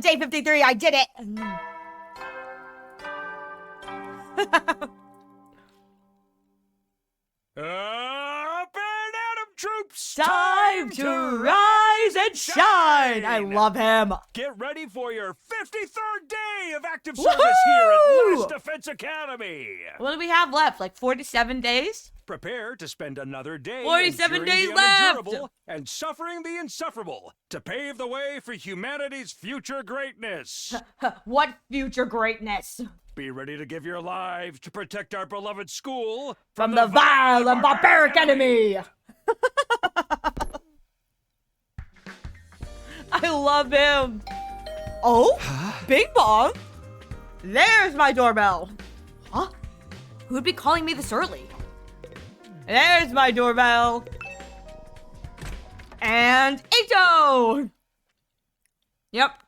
day 53, I did it! Up and Adam troops! Time to rise and shine! I love him! Get ready for your 53rd day of active service here at Last Defense Academy! What do we have left? Like 47 days? Prepare to spend another day 47 enduring days the left! unendurable and suffering the insufferable to pave the way for humanity's future greatness. What future greatness? Be ready to give your lives to protect our beloved school From the vile and barbaric enemy! I love him! Oh? Bing bong? There's my doorbell! Huh? Who'd be calling me this early? There's my doorbell! And Ito! Yep.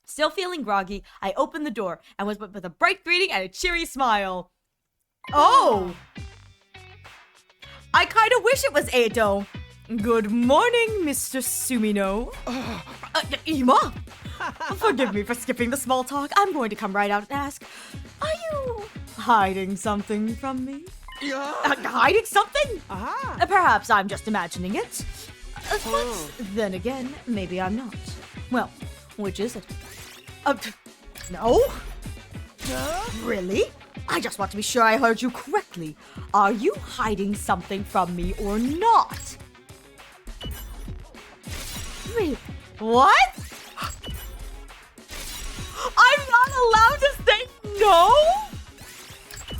Still feeling groggy, I opened the door and was met with a bright greeting and a cheery smile. Oh! I kind of wish it was Ito. Good morning, Mr. Sumino. Ima? Forgive me for skipping the small talk. I'm going to come right out and ask, are you hiding something from me? Yeah. Hiding something? Ah. Perhaps I'm just imagining it. But then again, maybe I'm not. Well, which is it? No? Really? I just want to be sure I heard you correctly. Are you hiding something from me or not? Wait, what? I'm not allowed to say no?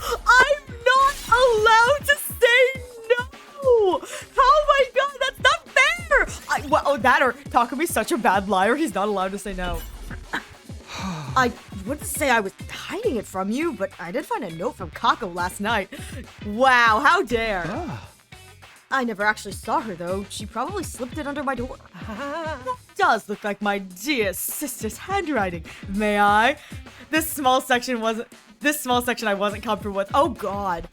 I'm not allowed to say no! Oh my god, that's not fair! Well, that or Takumi's such a bad liar, he's not allowed to say no. I wouldn't say I was hiding it from you, but I did find a note from Kako last night. Wow, how dare! I never actually saw her though. She probably slipped it under my door. That does look like my dear sister's handwriting. May I? This small section I wasn't comfortable with. Oh god.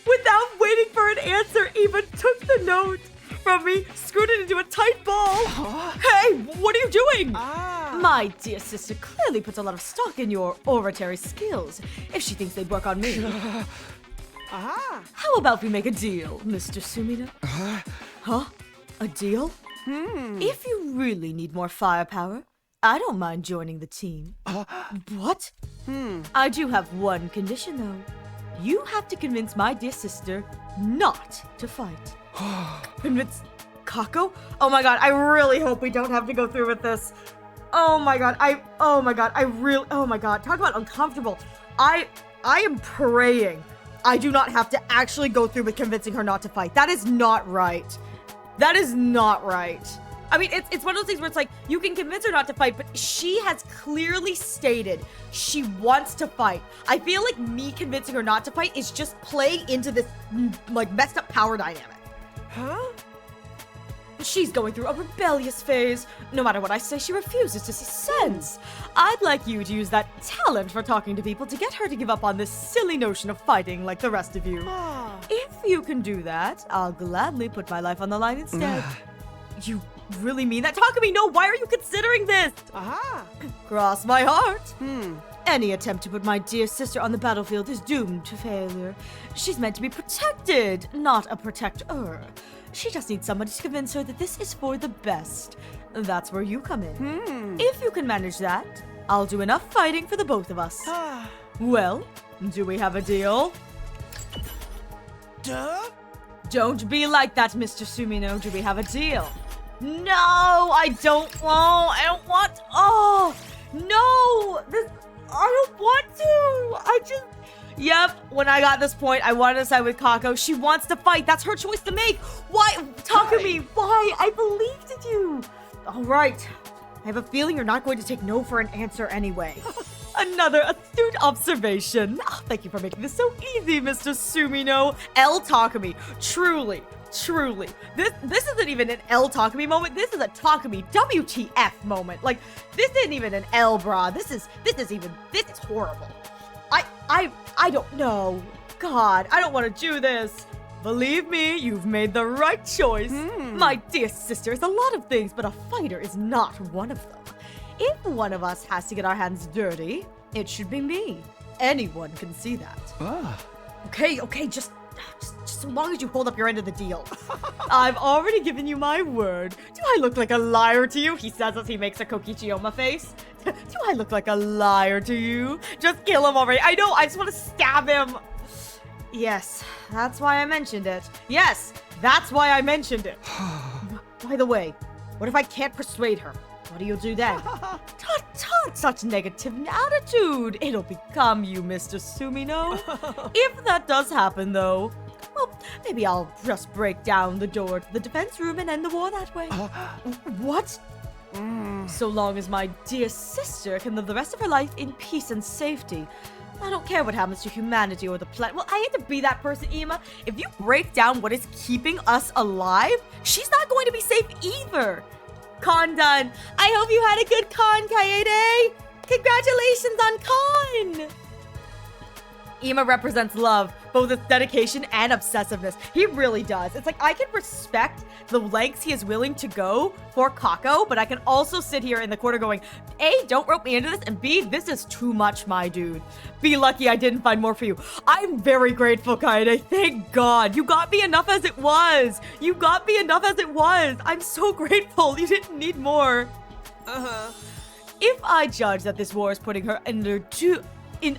Without waiting for an answer, even took the note from me, screwed it into a tight ball. Hey, what are you doing? My dear sister clearly puts a lot of stock in your oratory skills, if she thinks they work on me. How about we make a deal, Mr. Sumino? Huh? A deal? If you really need more firepower, I don't mind joining the team. What? I do have one condition, though. You have to convince my dear sister not to fight. Convince Kako? Oh my god, I really hope we don't have to go through with this. Oh my god, oh my god, talk about uncomfortable. I am praying I do not have to actually go through with convincing her not to fight. That is not right. That is not right. I mean, it's one of those things where it's like, you can convince her not to fight, but she has clearly stated she wants to fight. I feel like me convincing her not to fight is just playing into this, like, messed up power dynamic. Huh? She's going through a rebellious phase. No matter what I say, she refuses to see sense. I'd like you to use that talent for talking to people to get her to give up on this silly notion of fighting like the rest of you. If you can do that, I'll gladly put my life on the line instead. You really mean that? Takumi, no, why are you considering this? Cross my heart. Any attempt to put my dear sister on the battlefield is doomed to failure. She's meant to be protected, not a protector. She just needs somebody to convince her that this is for the best. That's where you come in. If you can manage that, I'll do enough fighting for the both of us. Well, do we have a deal? Duh? Don't be like that, Mr. Sumino. Do we have a deal? No, I don't want. Oh, no. I don't want to. Yep, when I got this point, I wanted to side with Kako. She wants to fight. That's her choice to make. Why? Takumi, why? I believed in you. All right. I have a feeling you're not going to take no for an answer anyway. Another astute observation. Oh, thank you for making this so easy, Mr. Sumino. L Takumi. Truly. This isn't even an L Takumi moment. This is a Takumi WTF moment. Like, this isn't even an L, brah. This is horrible. I don't know. God, I don't want to do this. Believe me, you've made the right choice. My dear sister is a lot of things, but a fighter is not one of them. If one of us has to get our hands dirty, it should be me. Anyone can see that. Okay, just so long as you hold up your end of the deal. I've already given you my word. Do I look like a liar to you? He says as he makes a Kokichiyama face. Do I look like a liar to you? Just kill him already. I know, I just want to stab him. Yes, that's why I mentioned it. Yes, that's why I mentioned it. By the way, what if I can't persuade her? What do you do then? Tut, such negative attitude. It'll become you, Mr. Sumino. If that does happen, though, well, maybe I'll just break down the door to the defense room and end the war that way. What? So long as my dear sister can live the rest of her life in peace and safety. I don't care what happens to humanity or the planet. Well, I hate to be that person, Ima. If you break down what is keeping us alive, she's not going to be safe either. Con done. I hope you had a good con, Kaede. Congratulations on con. Ima represents love, both its dedication and obsessiveness. He really does. It's like I can respect the lengths he is willing to go for Kako, but I can also sit here in the corner going, A, don't rope me into this, and B, this is too much, my dude. Be lucky I didn't find more for you. I'm very grateful, Kaede. Thank God. You got me enough as it was. You got me enough as it was. I'm so grateful. You didn't need more. If I judge that this war is putting her in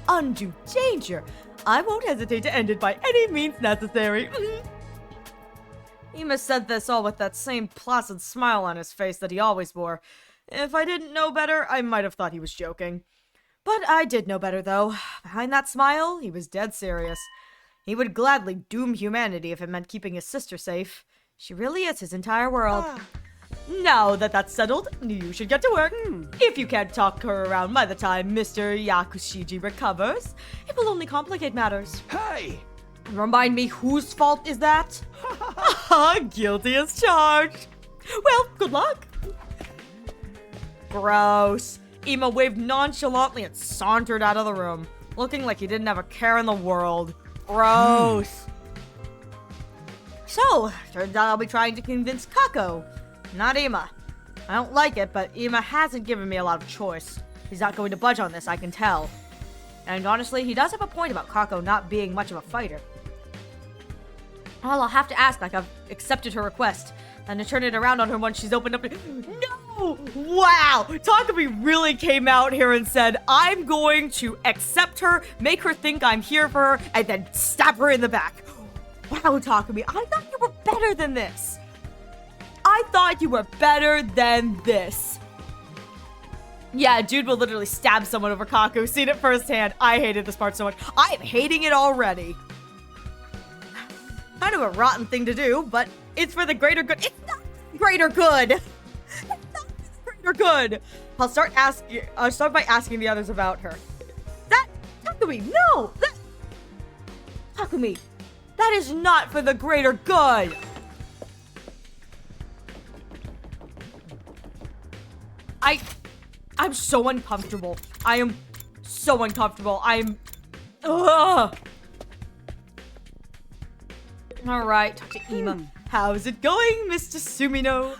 undue danger, I won't hesitate to end it by any means necessary. Ima said this all with that same placid smile on his face that he always wore. If I didn't know better, I might have thought he was joking. But I did know better, though. Behind that smile, he was dead serious. He would gladly doom humanity if it meant keeping his sister safe. She really is his entire world. Now that that's settled, you should get to work. If you can't talk her around by the time Mr. Yakushiji recovers, it will only complicate matters. Hey! Remind me, whose fault is that? Guilty as charged. Well, good luck. Gross. Ima waved nonchalantly and sauntered out of the room, looking like he didn't have a care in the world. Gross. So, turns out I'll be trying to convince Kako, not Ima. I don't like it, but Ima hasn't given me a lot of choice. He's not going to budge on this, I can tell. And honestly, he does have a point about Kako not being much of a fighter. Well, I'll have to ask like I've accepted her request, and to turn it around on her once she's opened up. No! Wow! Takumi really came out here and said, I'm going to accept her, make her think I'm here for her, and then stab her in the back. Wow, Takumi, I thought you were better than this. I thought you were better than this. Yeah, dude will literally stab someone over Kako. Seen it firsthand. I hated this part so much. I'm hating it already. Kind of a rotten thing to do, but it's for the greater good. It's not for the greater good. It's not for the greater good. I'll start by asking the others about her. That Takumi, no. Takumi, that is not for the greater good. I'm so uncomfortable. I am so uncomfortable. Ugh. Alright, talk to Ima. How's it going, Mr. Sumino?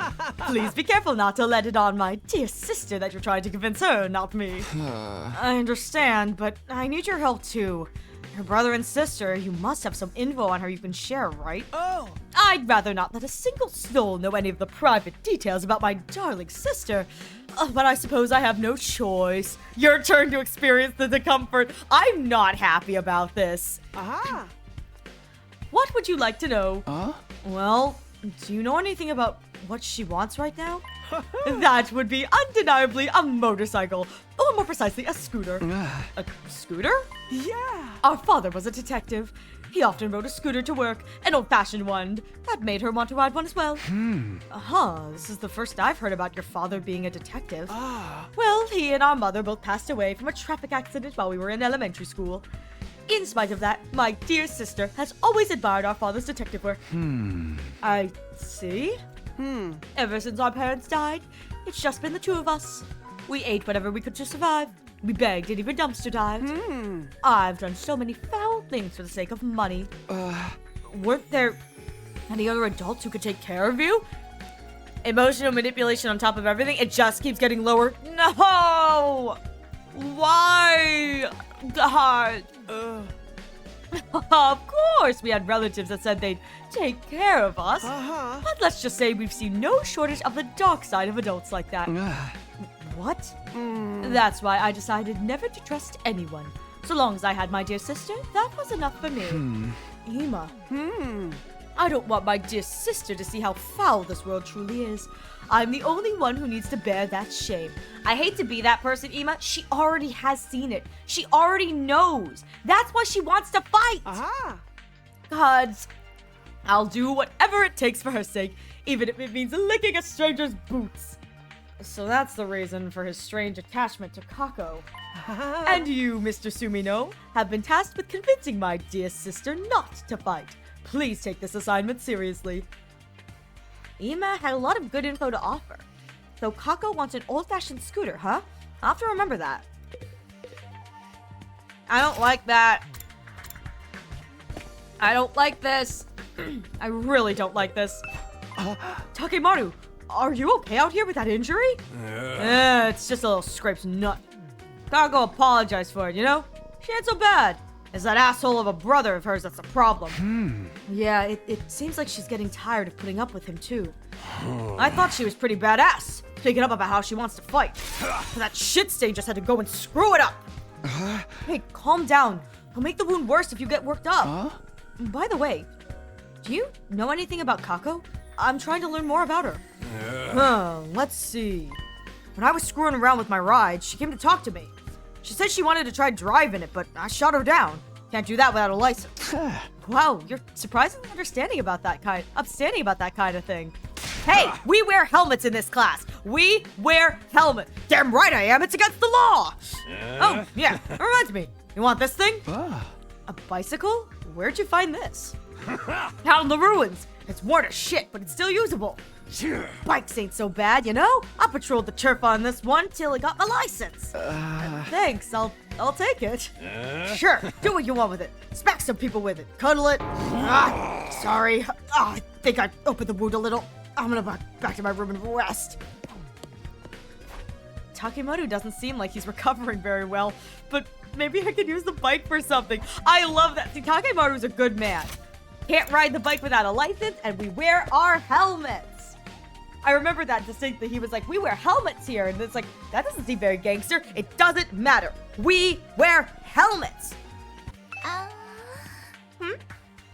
Please be careful not to let it on my dear sister that you're trying to convince her, not me. I understand, but I need your help too. Her brother and sister, you must have some info on her you can share, right? Oh! I'd rather not let a single soul know any of the private details about my darling sister. But I suppose I have no choice. Your turn to experience the discomfort. I'm not happy about this. Aha! What would you like to know? Well, do you know anything about what she wants right now? That would be undeniably a motorcycle. Or more precisely, a scooter. A scooter? Yeah. Our father was a detective. He often rode a scooter to work, an old-fashioned one. That made her want to ride one as well. This is the first I've heard about your father being a detective. Well, he and our mother both passed away from a traffic accident while we were in elementary school. In spite of that, my dear sister has always admired our father's detective work. I see. Ever since our parents died, it's just been the two of us. We ate whatever we could to survive. We begged and even dumpster dived. I've done so many foul things for the sake of money. Weren't there any other adults who could take care of you? Emotional manipulation on top of everything. It just keeps getting lower. No! Why? God. Of course, we had relatives that said they'd take care of us. But let's just say we've seen no shortage of the dark side of adults like that. What? That's why I decided never to trust anyone. So long as I had my dear sister, that was enough for me. Ema. I don't want my dear sister to see how foul this world truly is. I'm the only one who needs to bear that shame. I hate to be that person, Ema. She already has seen it. She already knows. That's why she wants to fight. Gods, I'll do whatever it takes for her sake, even if it means licking a stranger's boots. So that's the reason for his strange attachment to Kako. And you, Mr. Sumino, have been tasked with convincing my dear sister not to fight. Please take this assignment seriously. Ema had a lot of good info to offer. So Kako wants an old-fashioned scooter, huh? I'll have to remember that. I don't like that. I don't like this. I really don't like this. Takemaru, are you okay out here with that injury? It's just a little scraped nut. Kako apologized for it, you know? She ain't so bad. It's that asshole of a brother of hers that's the problem. Yeah, it seems like she's getting tired of putting up with him, too. I thought she was pretty badass, speaking up about how she wants to fight. But that shit stain just had to go and screw it up. Hey, calm down. It'll make the wound worse if you get worked up. By the way, do you know anything about Kako? I'm trying to learn more about her. Let's see. When I was screwing around with my ride, she came to talk to me. She said she wanted to try driving it, but I shut her down. Can't do that without a license. Wow, you're surprisingly upstanding about that kind of thing. Hey, we wear helmets in this class. We wear helmets. Damn right I am. It's against the law. Oh, yeah. That reminds me. You want this thing? A bicycle? Where'd you find this? Out in the ruins. It's worn to shit, but it's still usable. Bikes ain't so bad, you know? I patrolled the turf on this one till I got my license. Thanks, I'll take it. Sure, do what you want with it. Smack some people with it. Cuddle it. Sorry. I think I opened the wound a little. I'm gonna back to my room and rest. Takemaru doesn't seem like he's recovering very well, but maybe I could use the bike for something. I love that. See, Takemaru's a good man. Can't ride the bike without a license, and we wear our helmets. I remember that distinctly. He was like, we wear helmets here. And it's like, that doesn't seem very gangster. It doesn't matter. We wear helmets.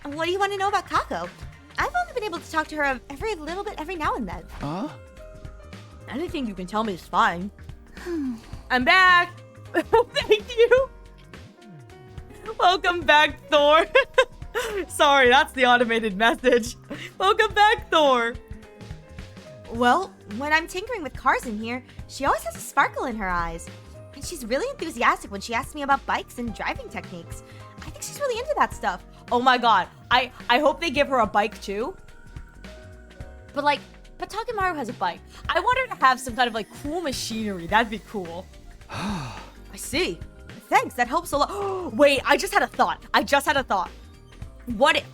What do you want to know about Kako? I've only been able to talk to her every now and then. Anything you can tell me is fine. I'm back. Thank you. Welcome back, Thor. Sorry, that's the automated message. Welcome back, Thor. Well, when I'm tinkering with cars in here, she always has a sparkle in her eyes. And she's really enthusiastic when she asks me about bikes and driving techniques. I think she's really into that stuff. Oh my god, I hope they give her a bike too. But Takemaru has a bike. I want her to have some kind of cool machinery. That'd be cool. I see. Thanks, that helps a lot. Wait, I just had a thought. What if?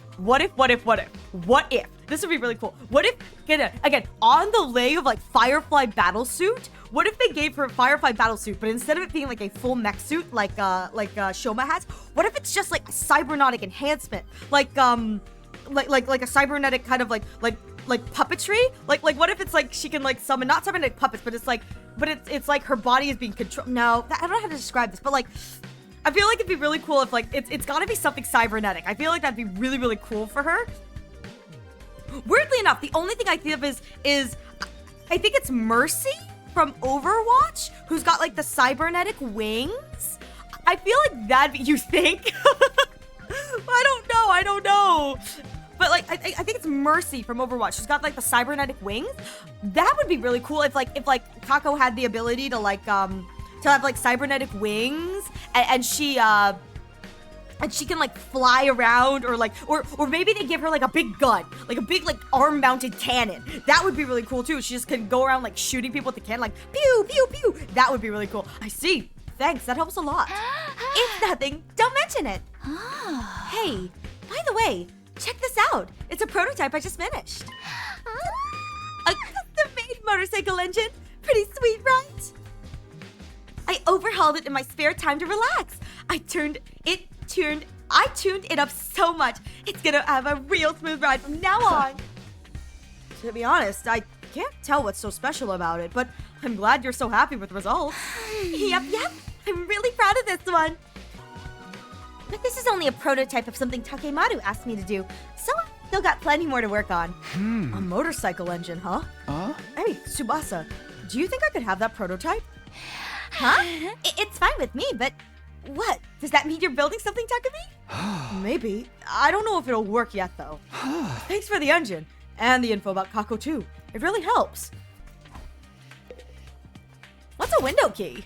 This would be really cool. What if, again, on the leg of Firefly battlesuit, what if they gave her a Firefly battlesuit, but instead of it being a full mech suit like Shoma has, what if it's just a cybernetic enhancement, like a cybernetic kind of like puppetry, like what if it's she can summon not cybernetic puppets, but it's like her body is being controlled. No, I don't know how to describe this, but I feel like it'd be really cool if it's gotta be something cybernetic. I feel like that'd be really, really cool for her. Weirdly enough, the only thing I think of is I think it's Mercy from Overwatch, who's got the cybernetic wings. I feel like that'd be, you think? I don't know. But I think it's Mercy from Overwatch who's got the cybernetic wings. That would be really cool if Kako had the ability to have cybernetic wings and she can fly around or maybe they give her a big gun, a big arm mounted cannon. That would be really cool too. She just can go around shooting people with the cannon pew pew pew. That would be really cool. I see. Thanks, that helps a lot. It's nothing. Don't mention it. Hey, by the way, check this out. It's a prototype I just finished. A custom motorcycle engine. Pretty sweet, right? I overhauled it in my spare time to relax. I tuned it up so much. It's gonna have a real smooth ride from now on. To be honest, I can't tell what's so special about it, but I'm glad you're so happy with the results. Yep. I'm really proud of this one. But this is only a prototype of something Takemaru asked me to do, so I've still got plenty more to work on. A motorcycle engine, huh? Hey, Tsubasa, do you think I could have that prototype? Huh? It's fine with me, but what? Does that mean you're building something, Takumi? Maybe. I don't know if it'll work yet, though. Thanks for the engine, and the info about Kako, too. It really helps. What's a window key?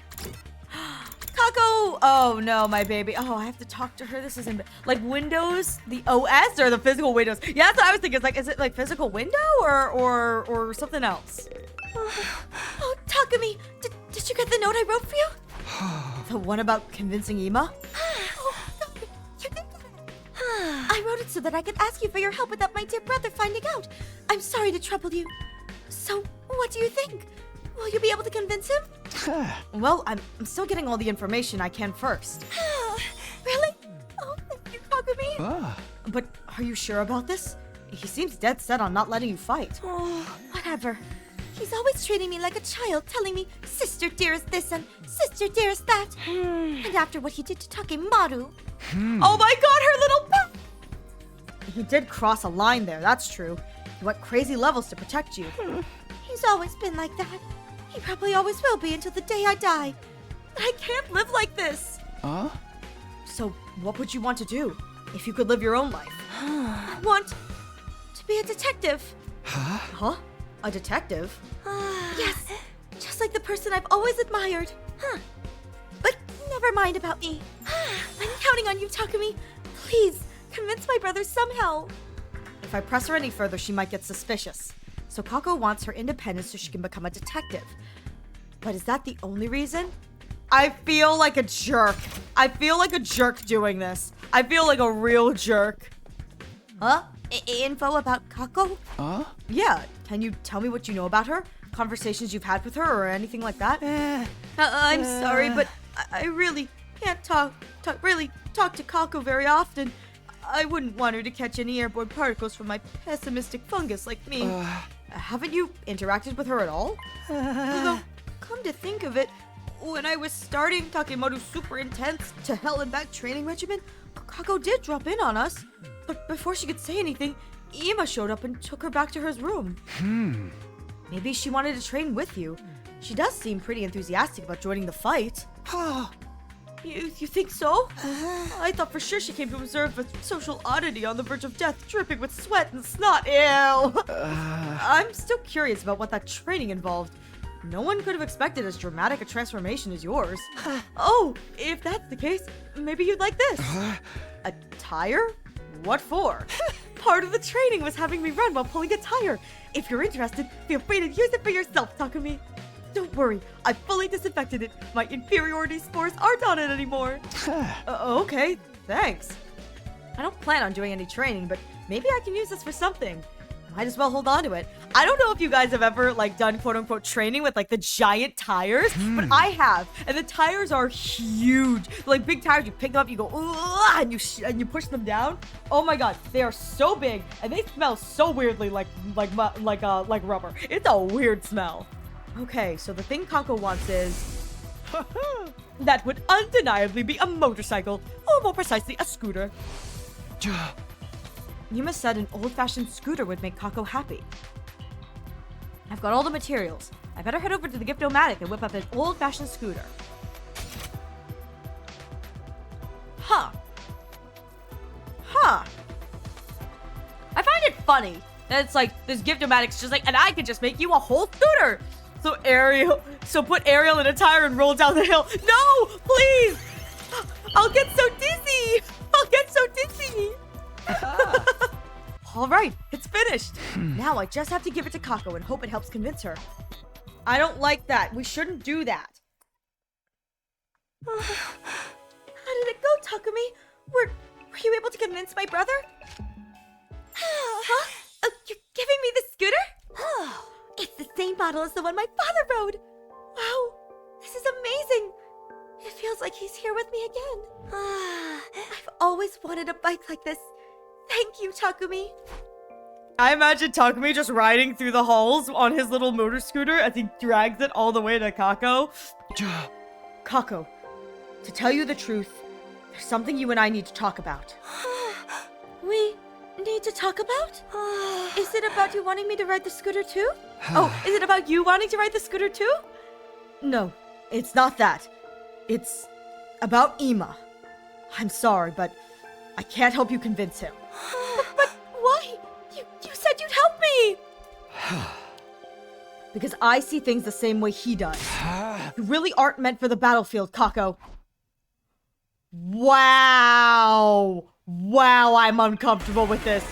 Kako! Oh no, my baby. Oh, I have to talk to her. This isn't like Windows, the OS, or the physical Windows. Yeah, that's what I was thinking. It's like, is it like physical window or something else? Oh, Takumi, did you get the note I wrote for you? The one about convincing Ima? Oh, you did that. I wrote it so that I could ask you for your help without my dear brother finding out. I'm sorry to trouble you. So, what do you think? Will you be able to convince him? Well, I'm still getting all the information I can first. Really? Oh, thank you, Takumi. But are you sure about this? He seems dead set on not letting you fight. Oh, whatever. He's always treating me like a child, telling me, sister dearest this and sister dearest that. And after what he did to Takemaru. Oh my god, her little pet! He did cross a line there, that's true. He went crazy levels to protect you. He's always been like that. He probably always will be until the day I die. But I can't live like this. So what would you want to do if you could live your own life? I want to be a detective. Huh? A detective? Yes, just like the person I've always admired. But never mind about me. I'm counting on you, Takumi. Please, convince my brother somehow. If I press her any further, she might get suspicious. So Kako wants her independence so she can become a detective. But is that the only reason? I feel like a jerk. I feel like a jerk doing this. I feel like a real jerk. Huh? Info about Kako? Yeah, can you tell me what you know about her? Conversations you've had with her or anything like that? I'm sorry, but I really can't talk to Kako very often. I wouldn't want her to catch any airborne particles from my pessimistic fungus like me. Haven't you interacted with her at all? Although, come to think of it, when I was starting Takemaru's super intense to hell and back training regimen, Kako did drop in on us. But before she could say anything, Ima showed up and took her back to her room. Maybe she wanted to train with you. She does seem pretty enthusiastic about joining the fight. You think so? I thought for sure she came to observe a social oddity on the verge of death, dripping with sweat and snot. Ew! I'm still curious about what that training involved. No one could have expected as dramatic a transformation as yours. Oh, if that's the case, maybe you'd like this. A tire? What for? Part of the training was having me run while pulling a tire. If you're interested, feel free to use it for yourself, Takumi. Don't worry, I fully disinfected it. My inferiority spores aren't on it anymore. Okay, thanks. I don't plan on doing any training, but maybe I can use this for something. Might as well hold on to it. I don't know if you guys have ever done quote-unquote training with the giant tires, but I have, and the tires are huge. Like big tires, you pick them up, you go and you push them down. Oh my god, they are so big and they smell so weirdly like rubber. It's a weird smell. Okay, so the thing Kako wants is that would undeniably be a motorcycle, or more precisely, a scooter. Yuma said an old-fashioned scooter would make Kako happy. I've got all the materials. I better head over to the Gift-O-Matic and whip up an old-fashioned scooter. I find it funny that it's like, this Gift-O-Matic's just and I could just make you a whole scooter! So put Ariel in a tire and roll down the hill. No, please! I'll get so dizzy! Alright, it's finished. Now I just have to give it to Kako and hope it helps convince her. I don't like that. We shouldn't do that. How did it go, Takumi? Were you able to convince my brother? Huh? You're giving me the scooter? It's the same model is the one my father rode. Wow, this is amazing. It feels like he's here with me again. I've always wanted a bike like this. Thank you, Takumi. I imagine Takumi just riding through the halls on his little motor scooter as he drags it all the way to Kako. Kako, to tell you the truth, there's something you and I need to talk about. We need to talk about? Is it about you wanting me to ride the scooter too? Oh, is it about you wanting to ride the scooter too? No, it's not that. It's about Ima. I'm sorry, but I can't help you convince him. But why? You said you'd help me! Because I see things the same way he does. You really aren't meant for the battlefield, Kako. Wow! Wow, I'm uncomfortable with this.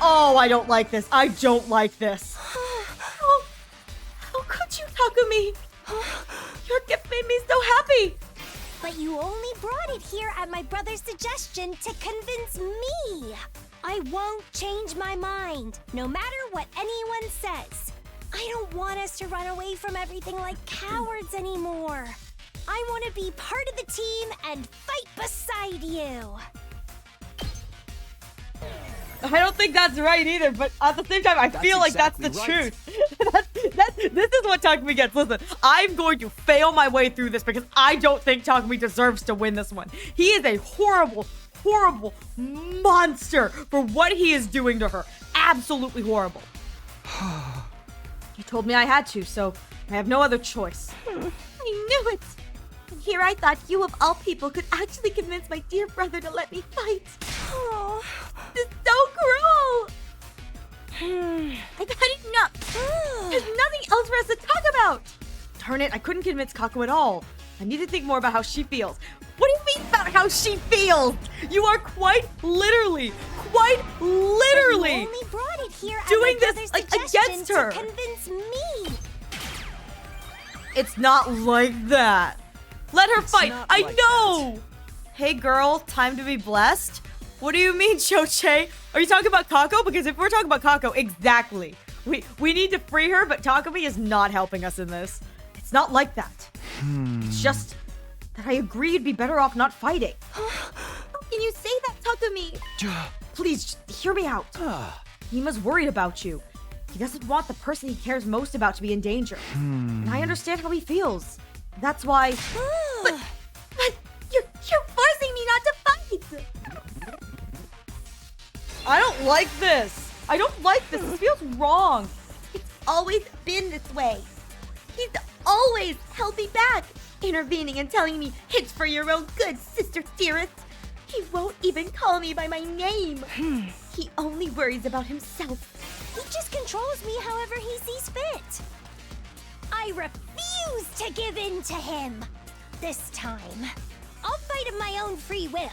Oh, I don't like this. I don't like this. How could you, Takumi? Your gift made me so happy. But you only brought it here at my brother's suggestion to convince me. I won't change my mind, no matter what anyone says. I don't want us to run away from everything like cowards anymore. I want to be part of the team and fight beside you. I don't think that's right either, but at the same time, I feel like exactly that's the right. truth. This is what Takumi gets. Listen, I'm going to fail my way through this because I don't think Takumi deserves to win this one. He is a horrible, horrible monster for what he is doing to her. Absolutely horrible. You told me I had to, so I have no other choice. I knew it. And here I thought you of all people could actually convince my dear brother to let me fight. Oh, this is so cruel. I've had enough. There's nothing else for us to talk about. Darn it, I couldn't convince Kako at all. I need to think more about how she feels. What do you mean about how she feels? You are quite literally You only brought it here at doing my this, brother's like, suggestion against her. to convince me. It's not like that. Let her fight. not I like know. Hey, girl, time to be blessed. What do you mean, Choche? Are you talking about Kako? Because if we're talking about Kako, exactly. We need to free her, but Takumi is not helping us in this. It's not like that. It's just that I agree you'd be better off not fighting. How can you say that, Takumi? Please, just hear me out. Ima's worried about you. He doesn't want the person he cares most about to be in danger. And I understand how he feels. That's why... But you're forcing me not to fight! I don't like this. I don't like this. This feels wrong. It's always been this way. He's always held me back, intervening and telling me it's for your own good, sister dearest. He won't even call me by my name. He only worries about himself. He just controls me however he sees fit. I refuse to give in to him. This time, I'll fight of my own free will.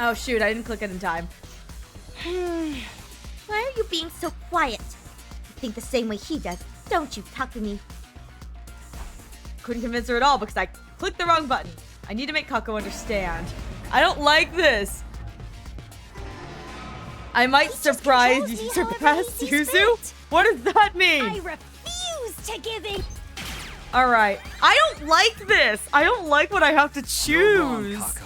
Oh shoot, I didn't click it in time. Why are you being so quiet? You think the same way he does, don't you, Takumi? Couldn't convince her at all because I clicked the wrong button. I need to make Kako understand. I don't like this. I might surprise Yuzu? What does that mean? I refuse to give in. Alright. I don't like this. I don't like what I have to You're wrong, choose. Kako.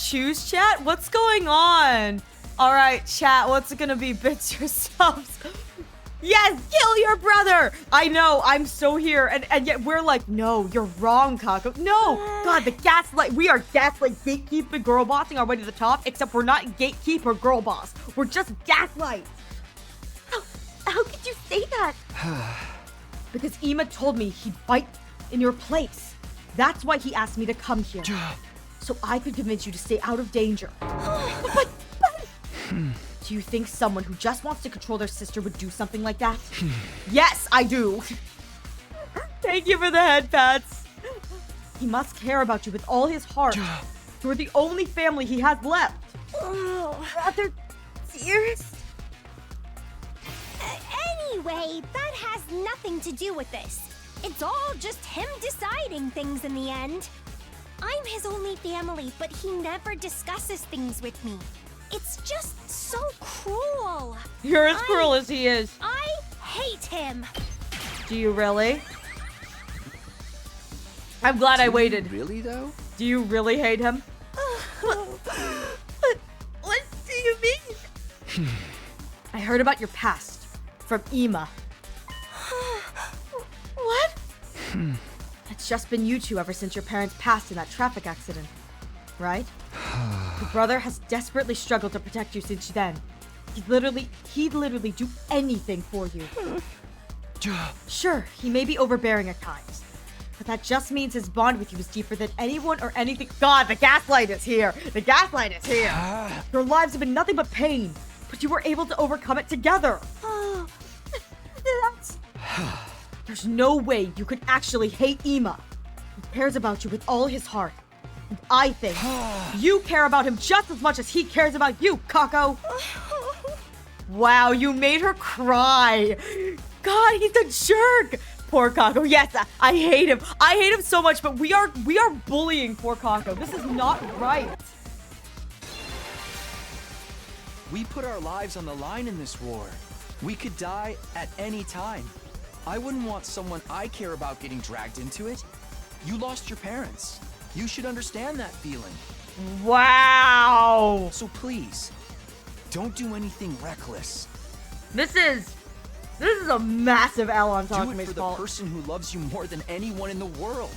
Choose, chat? What's going on? Alright, chat. What's it gonna be? Bits or subs? Yes! Kill your brother! I know. I'm so here. And yet we're like, no, you're wrong, Kako. No! God, the gaslight. We are gaslight gatekeeping girl bossing our way to the top, except we're not gatekeeper girl boss. We're just gaslight. How could you say that? Because Ima told me he'd fight in your place. That's why he asked me to come here. So I could convince you to stay out of danger. But... Do you think someone who just wants to control their sister would do something like that? Yes, I do. Thank you for the head pats. He must care about you with all his heart. You're the only family he has left. Oh, brother dearest. Anyway, that has nothing to do with this. It's all just him deciding things in the end. I'm his only family, but he never discusses things with me. It's just so cruel. You're as cruel as he is. I hate him. Do you really? I'm glad I waited. Really, though? Do you really hate him? What do you mean? I heard about your past from Ema. What? It's just been you two ever since your parents passed in that traffic accident, right? Your brother has desperately struggled to protect you since then. He'd literally do anything for you. Sure, he may be overbearing at times, but that just means his bond with you is deeper than anyone or anything. God, the gaslight is here! The gaslight is here! Your lives have been nothing but pain, but you were able to overcome it together. That's... There's no way you could actually hate Ema. He cares about you with all his heart. And I think you care about him just as much as he cares about you, Kako. Wow, you made her cry. God, he's a jerk. Poor Kako. Yes, I hate him. I hate him so much, but we are bullying poor Kako. This is not right. We put our lives on the line in this war. We could die at any time. I wouldn't want someone I care about getting dragged into it. You lost your parents. You should understand that feeling. Wow. So please, don't do anything reckless. This is a massive L on Do it Takumi's for the fault. person who loves you more than anyone in the world.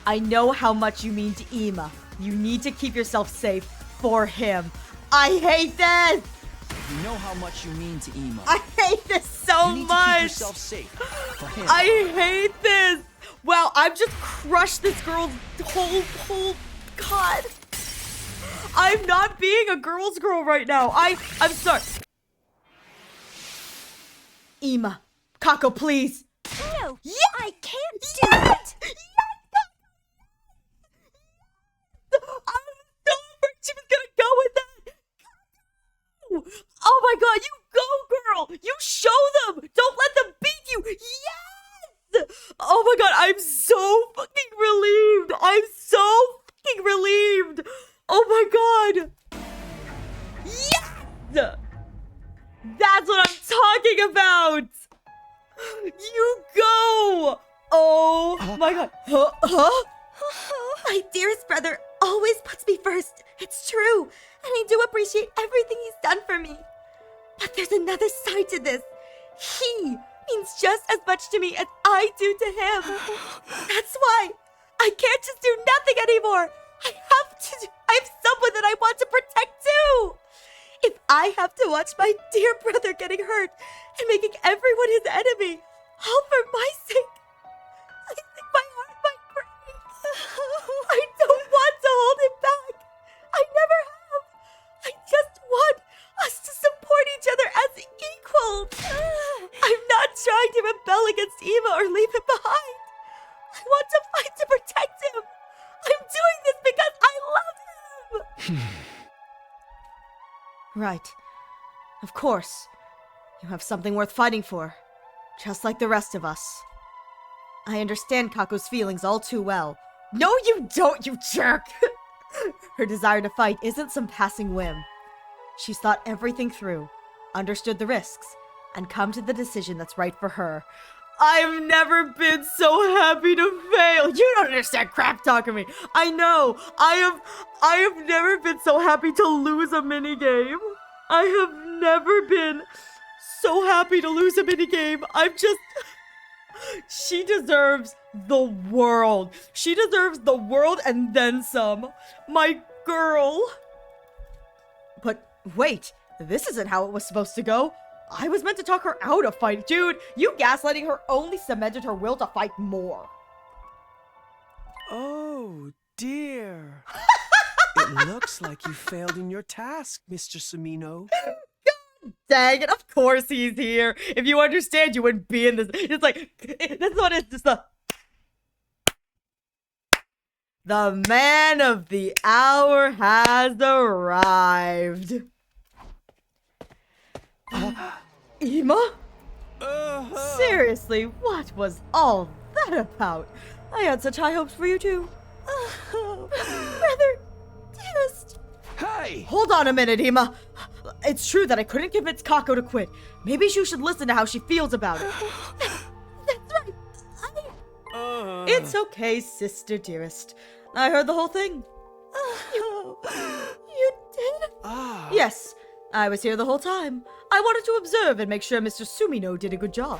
I know how much you mean to Ema. You need to keep yourself safe for him. I hate this! You know how much you mean to Ema. I hate this so You need to much! keep yourself safe for him. I hate this! Wow, I've just crushed this girl's whole God. I'm not being a girl's girl right now. I'm sorry. Ema, Kako, please. No, I can't do it. I was so afraid she was gonna go with that. Oh my God, you go, girl. You show them. Don't let them beat you. Yes. Oh my God, I'm so fucking relieved. I'm so fucking relieved. Oh my God. Yes. That's what I'm talking about. You go. Oh my God. Huh? My dearest brother always puts me first. It's true. And I do appreciate everything he's done for me. But there's another side to this. He means just as much to me as I do to him. That's why I can't just do nothing anymore. I have someone that I want to protect too. If I have to watch my dear brother getting hurt and making everyone his enemy, all for my sake, I think my heart might break. I don't want to hold him back. I never have. I just want us to support each other as equals. I'm not trying to rebel against Eva or leave him behind. I want to fight to protect him. I'm doing this because I love him. Right. Of course. You have something worth fighting for. Just like the rest of us. I understand Kako's feelings all too well. No, you don't, you jerk! Her desire to fight isn't some passing whim. She's thought everything through, understood the risks, and come to the decision that's right for her. I've never been so happy to fail. You don't understand crap talk to me. I know. I have never been so happy to lose a minigame. I have never been so happy to lose a minigame. She deserves the world. She deserves the world and then some. My girl. But wait, this isn't how it was supposed to go. I was meant to talk her out of fighting. Dude, you gaslighting her only cemented her will to fight more. Oh, dear. It looks like you failed in your task, Mr. Sumino. Dang it, of course he's here. If you understand, you wouldn't be in this. It's like, this one is just the man of the hour has arrived. Ema? Seriously, what was all that about? I had such high hopes for you too. Brother, dearest. Hey! Hold on a minute, Ima. It's true that I couldn't convince Kako to quit. Maybe you should listen to how she feels about it. That's right. It's okay, sister dearest. I heard the whole thing. You did? Yes, I was here the whole time. I wanted to observe and make sure Mr. Sumino did a good job.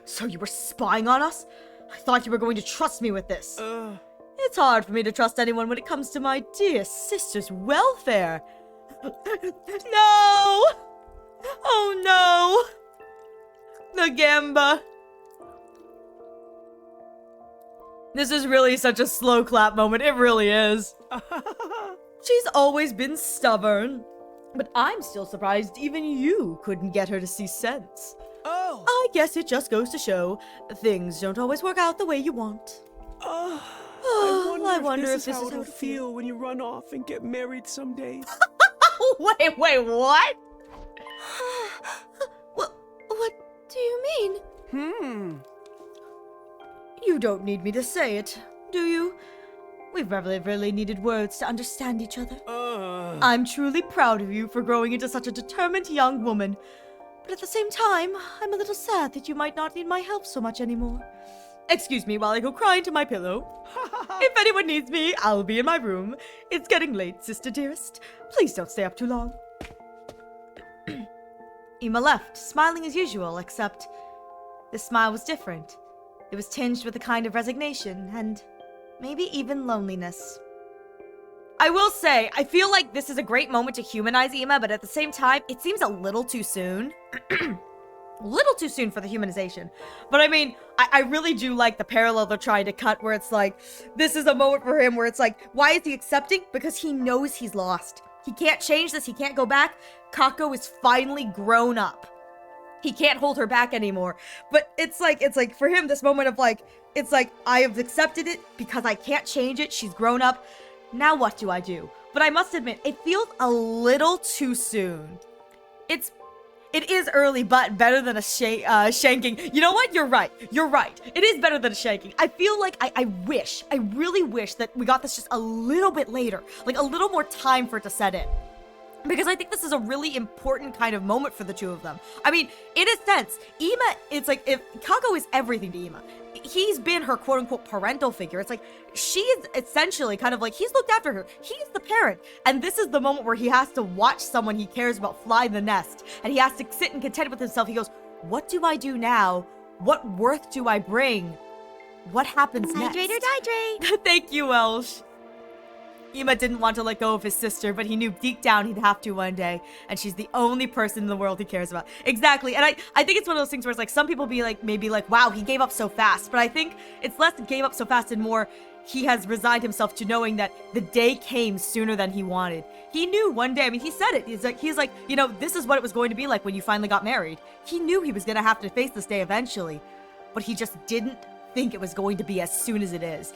So you were spying on us? I thought you were going to trust me with this. It's hard for me to trust anyone when it comes to my dear sister's welfare. No! Oh no! The Gamba. This is really such a slow clap moment. It really is. She's always been stubborn. But I'm still surprised even you couldn't get her to see sense. Oh. I guess it just goes to show things don't always work out the way you want. I wonder if this is how it'll feel when you run off and get married someday. Wait, what? What do you mean? You don't need me to say it, do you? We've really needed words to understand each other. I'm truly proud of you for growing into such a determined young woman. But at the same time, I'm a little sad that you might not need my help so much anymore. Excuse me while I go cry into my pillow. If anyone needs me, I'll be in my room. It's getting late, sister dearest. Please don't stay up too long. Ima left, smiling as usual, except this smile was different. It was tinged with a kind of resignation and maybe even loneliness. I will say, I feel like this is a great moment to humanize Ima, but at the same time, it seems a little too soon. A little too soon for the humanization. But I mean, I really do like the parallel they're trying to cut where it's like, this is a moment for him where it's like, why is he accepting? Because he knows he's lost. He can't change this, he can't go back. Kako is finally grown up. He can't hold her back anymore. But it's like for him, this moment of like, it's like, I have accepted it because I can't change it. She's grown up. Now what do I do? But I must admit, it feels a little too soon. It is early, but better than a shanking. You know what? You're right. It is better than a shanking. I feel like I really wish that we got this just a little bit later. Like a little more time for it to set in. Because I think this is a really important kind of moment for the two of them. I mean, in a sense, Ima, it's like, if Kako is everything to Ima. He's been her quote-unquote parental figure. It's like, she is essentially kind of like, he's looked after her. He's the parent. And this is the moment where he has to watch someone he cares about fly the nest. And he has to sit and content with himself. He goes, what do I do now? What worth do I bring? What happens next? Hydrate or dihydrate. Thank you, Welsh. Ima didn't want to let go of his sister, but he knew deep down he'd have to one day, and she's the only person in the world he cares about. Exactly, and I think it's one of those things where it's like, some people be like, maybe like, wow, he gave up so fast, but I think it's less gave up so fast and more, he has resigned himself to knowing that the day came sooner than he wanted. He knew one day, I mean, he said it, he's like, you know, this is what it was going to be like when you finally got married. He knew he was gonna have to face this day eventually, but he just didn't think it was going to be as soon as it is.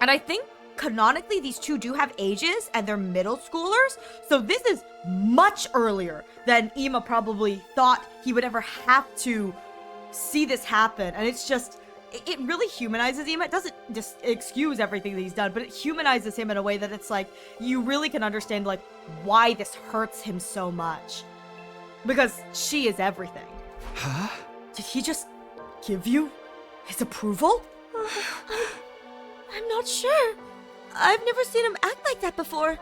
And I think canonically, these two do have ages, and they're middle schoolers, so this is much earlier than Ima probably thought he would ever have to see this happen, and it's just, it really humanizes Ima. It doesn't just excuse everything that he's done, but it humanizes him in a way that it's like, you really can understand, like, why this hurts him so much. Because she is everything. Huh? Did he just give you his approval? I'm not sure. I've never seen him act like that before.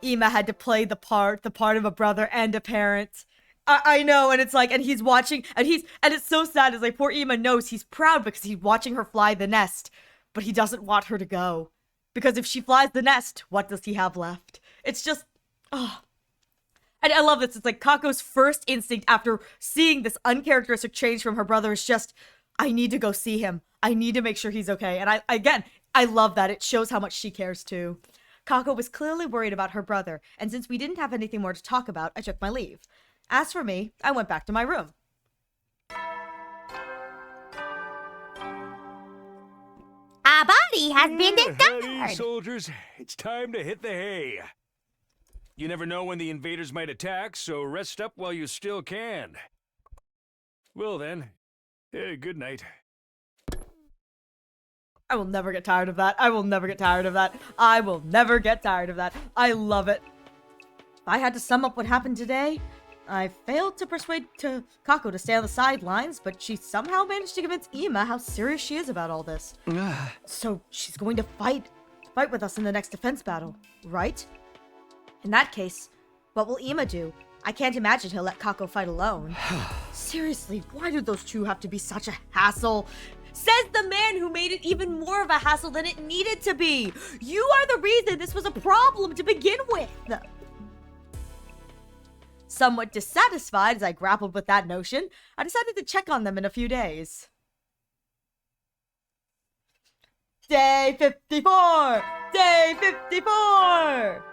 Ima had to play the part of a brother and a parent. I know, and it's like, and he's watching, and it's so sad. It's like, poor Ima knows he's proud because he's watching her fly the nest, but he doesn't want her to go. Because if she flies the nest, what does he have left? It's just, oh. And I love this. It's like Kako's first instinct after seeing this uncharacteristic change from her brother is just, I need to go see him. I need to make sure he's okay. And I love that. It shows how much she cares too. Kako was clearly worried about her brother, and since we didn't have anything more to talk about, I took my leave. As for me, I went back to my room. Our body has been Howdy, discovered. soldiers. It's time to hit the hay. You never know when the invaders might attack, so rest up while you still can. Well then, good night. I will never get tired of that. I will never get tired of that. I will never get tired of that. I love it. If I had to sum up what happened today, I failed to persuade Kako to stay on the sidelines, but she somehow managed to convince Ima how serious she is about all this. So she's going to fight with us in the next defense battle, right? In that case, what will Ima do? I can't imagine he'll let Kako fight alone. Seriously, why do those two have to be such a hassle? Says the man who made it even more of a hassle than it needed to be. You are the reason this was a problem to begin with. Somewhat dissatisfied as I grappled with that notion, I decided to check on them in a few days. Day 54! Day 54!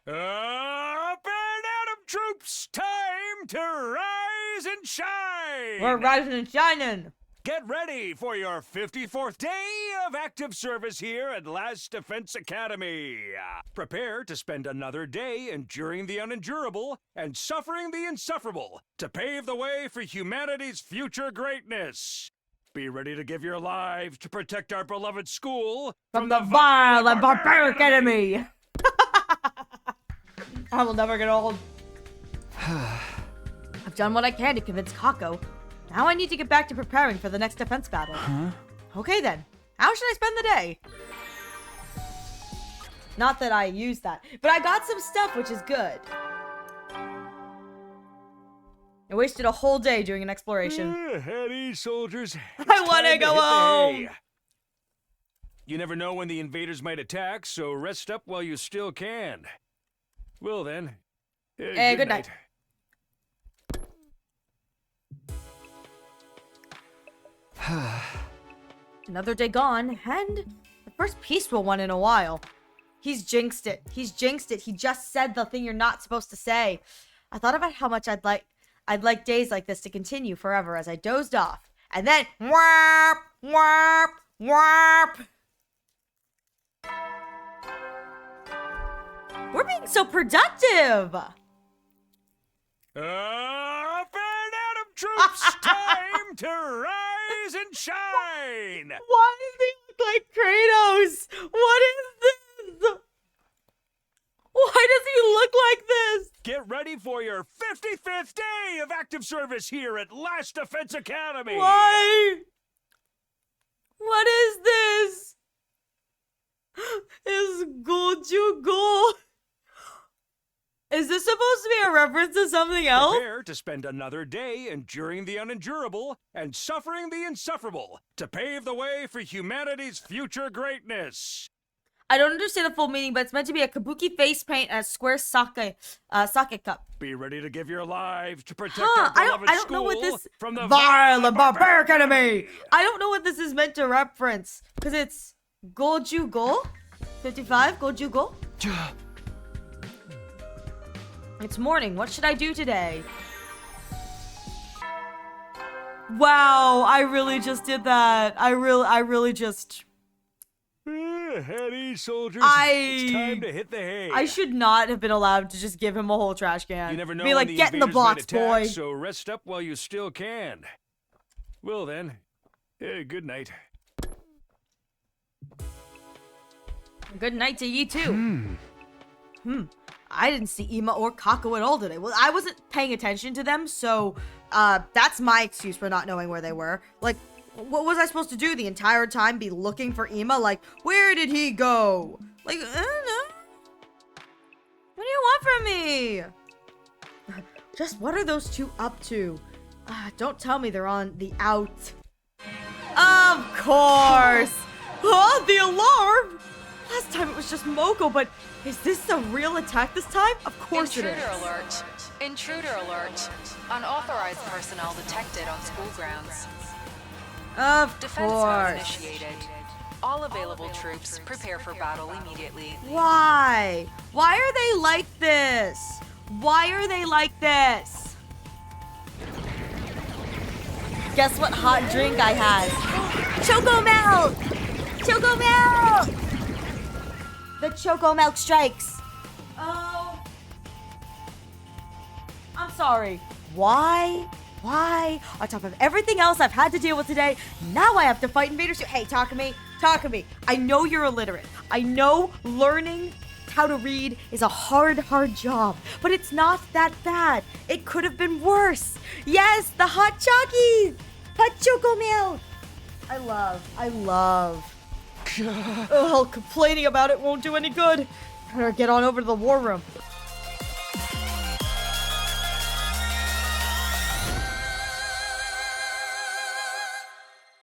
Up and Adam troops, time to rise and shine! We're rising and shining! Get ready for your 54th day of active service here at Last Defense Academy. Prepare to spend another day enduring the unendurable and suffering the insufferable to pave the way for humanity's future greatness. Be ready to give your lives to protect our beloved school from the vile and barbaric enemy! I will never get old. I've done what I can to convince Kako. Now I need to get back to preparing for the next defense battle. Okay then, how should I spend the day? Not that I used that, but I got some stuff, which is good. I wasted a whole day doing an exploration. Heady soldiers. I want to go home! You never know when the invaders might attack, so rest up while you still can. Well then, good night. Another day gone, and the first peaceful one in a while. He's jinxed it. He's jinxed it. He just said the thing you're not supposed to say. I thought about how much I'd like days like this to continue forever as I dozed off. And then, warp, warp, warp. We're being so productive. Up and Adam troops, time to rise and shine. Why does he look like Kratos? What is this? Why does he look like this? Get ready for your 55th day of active service here at Last Defense Academy. Why? What is this? Is Goju Go? Is this supposed to be a reference to something else? Prepare to spend another day enduring the unendurable and suffering the insufferable to pave the way for humanity's future greatness. I don't understand the full meaning, but it's meant to be a kabuki face paint and a square sake cup. Be ready to give your lives to protect our beloved I don't school know what this from the vile and barbaric enemy. I don't know what this is meant to reference because it's Goju Go 55 Goju Go. It's morning. What should I do today? Wow, I really just did that. I really just. Heady soldiers, it's time to hit the hay. I should not have been allowed to just give him a whole trash can. You never know be like, when get in the invaders box, might attack, boy. So rest up while you still can. Well then, good night. Good night to you too. I didn't see Ima or Kako at all today. Well, I wasn't paying attention to them, so that's my excuse for not knowing where they were. Like, what was I supposed to do the entire time? Be looking for Ima? Like, where did he go? Like, I don't know. What do you want from me? Just what are those two up to? Don't tell me they're on the out. Of course! Huh? The alarm? Last time it was just Moko, but is this a real attack this time? Of course it is. Intruder alert. Intruder alert. Unauthorized personnel detected on school grounds. Of Defense mode course. initiated. All available troops prepare for battle immediately. Why? Why are they like this? Why are they like this? Guess what hot drink I had? Choco Milk! Choco Milk! The Choco Milk strikes. Oh. I'm sorry. Why Why, on top of everything else I've had to deal with today, now I have to fight invaders too? Hey, Takumi. I know you're illiterate. I know learning how to read is a hard job, but it's not that bad. It could have been worse. Yes, the hot chockies! Hot choco milk! I love. Complaining about it won't do any good. Better get on over to the war room.